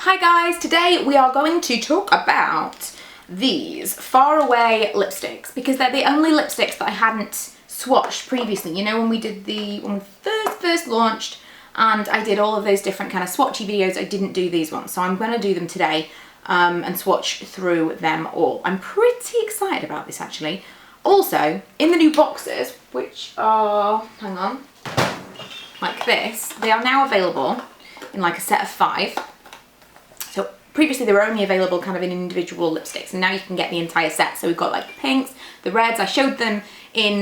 Hi guys, today we are going to talk about these faraway lipsticks because they're the only lipsticks that I hadn't swatched previously. You know, when we first launched and I did all of those different kind of swatchy videos, I didn't do these ones. So I'm going to do them today and swatch through them all. I'm pretty excited about this actually. Also, in the new boxes, which are, hang on, like this, they are now available in like a set of 5. So previously they were only available kind of in individual lipsticks, and now you can get the entire set. So we've got like the pinks, the reds. I showed them in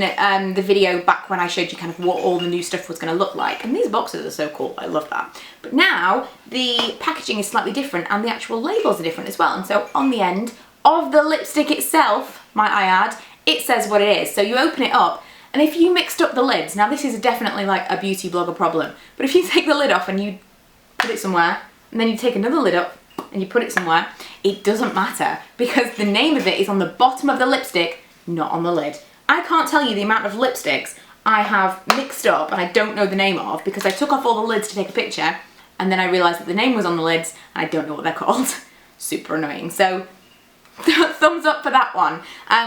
the video back when I showed you kind of what all the new stuff was going to look like. And these boxes are so cool. I love that. But now the packaging is slightly different and the actual labels are different as well. And so on the end of the lipstick itself, might I add, it says what it is. So you open it up, and if you mixed up the lids, now this is definitely like a beauty blogger problem, but if you take the lid off and you put it somewhere, and then you take another lid up and you put it somewhere, it doesn't matter because the name of it is on the bottom of the lipstick, not on the lid. I can't tell you the amount of lipsticks I have mixed up and I don't know the name of because I took off all the lids to take a picture and then I realised that the name was on the lids and I don't know what they're called. Super annoying. So thumbs up for that one.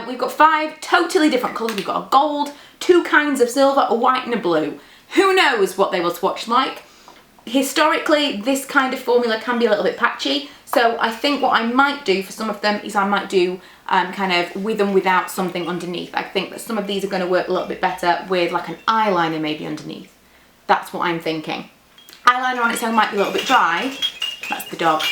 We've got 5 totally different colours. We've got a gold, 2 kinds of silver, a white and a blue. Who knows what they will swatch like? Historically, this kind of formula can be a little bit patchy, so I think what I might do for some of them is I might do kind of with and without something underneath. I think that some of these are going to work a little bit better with like an eyeliner maybe underneath. That's what I'm thinking. Eyeliner on its own might be a little bit dry. That's the dog.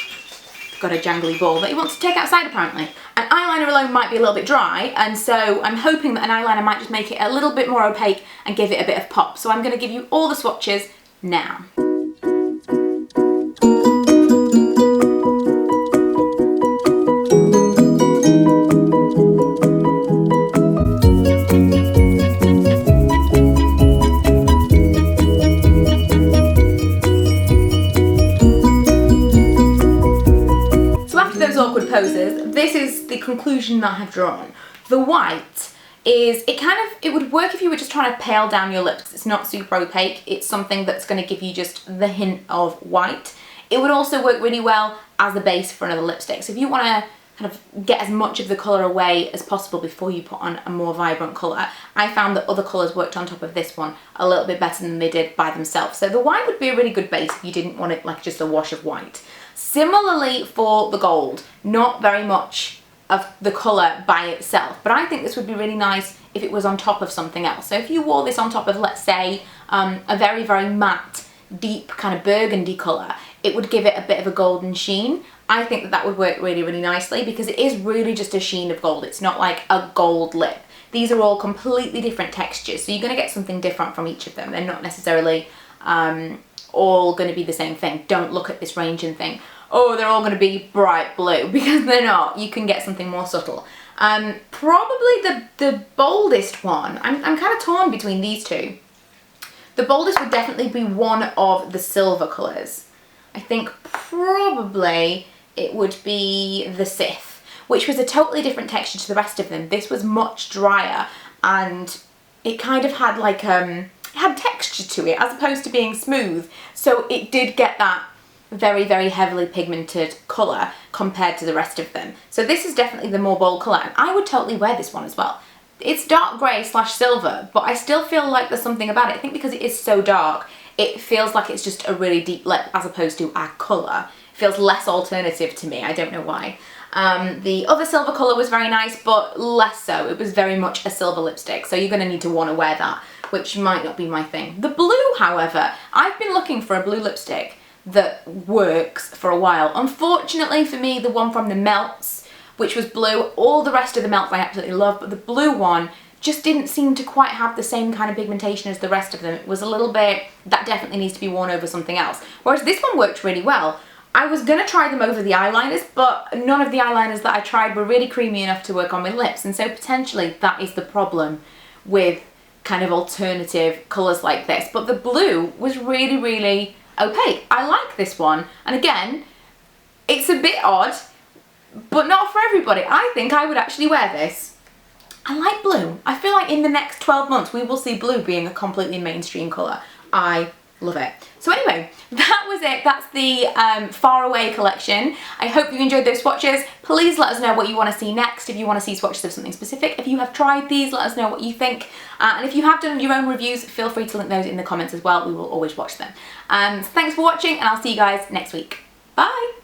Got a jangly ball that he wants to take outside apparently. An eyeliner alone might be a little bit dry, and so I'm hoping that an eyeliner might just make it a little bit more opaque and give it a bit of pop. So I'm going to give you all the swatches now. Awkward poses, this is the conclusion that I've drawn. The white is, it would work if you were just trying to pale down your lips. It's not super opaque, it's something that's going to give you just the hint of white. It would also work really well as a base for another lipstick. So if you want to kind of get as much of the colour away as possible before you put on a more vibrant colour, I found that other colours worked on top of this one a little bit better than they did by themselves. So the white would be a really good base if you didn't want it like just a wash of white. Similarly for the gold, not very much of the colour by itself, but I think this would be really nice if it was on top of something else. So if you wore this on top of, let's say, a very, very matte, deep kind of burgundy colour, it would give it a bit of a golden sheen. I think that that would work really, really nicely because it is really just a sheen of gold. It's not like a gold lip. These are all completely different textures, so you're going to get something different from each of them. They're not necessarily all going to be the same thing. Don't look at this range and think, oh, they're all going to be bright blue, because they're not. You can get something more subtle. Probably the boldest one, I'm kind of torn between these two. The boldest would definitely be one of the silver colours. I think probably it would be the Sith, which was a totally different texture to the rest of them. This was much drier and it kind of had like, it had texture to it as opposed to being smooth. So it did get that very, very heavily pigmented colour compared to the rest of them. So this is definitely the more bold colour, and I would totally wear this one as well. It's dark grey / silver, but I still feel like there's something about it. I think because it is so dark, it feels like it's just a really deep lip as opposed to a colour. It feels less alternative to me, I don't know why. The other silver colour was very nice, but less so. It was very much a silver lipstick, so you're going to need to want to wear that, which might not be my thing. The blue, however, I've been looking for a blue lipstick that works for a while. Unfortunately for me, the one from the Melts, which was blue, all the rest of the Melts I absolutely love, but the blue one just didn't seem to quite have the same kind of pigmentation as the rest of them. It was a little bit, that definitely needs to be worn over something else. Whereas this one worked really well. I was going to try them over the eyeliners, but none of the eyeliners that I tried were really creamy enough to work on my lips, and so potentially that is the problem with kind of alternative colours like this. But the blue was really, really opaque. I like this one, and again, it's a bit odd, but not for everybody. I think I would actually wear this. I like blue. I feel like in the next 12 months we will see blue being a completely mainstream colour. I Love it. So anyway, that was it. That's the Far Away collection. I hope you enjoyed those swatches. Please let us know what you want to see next. If you want to see swatches of something specific, if you have tried these, let us know what you think. And if you have done your own reviews, feel free to link those in the comments as well. We will always watch them. So thanks for watching, and I'll see you guys next week. Bye.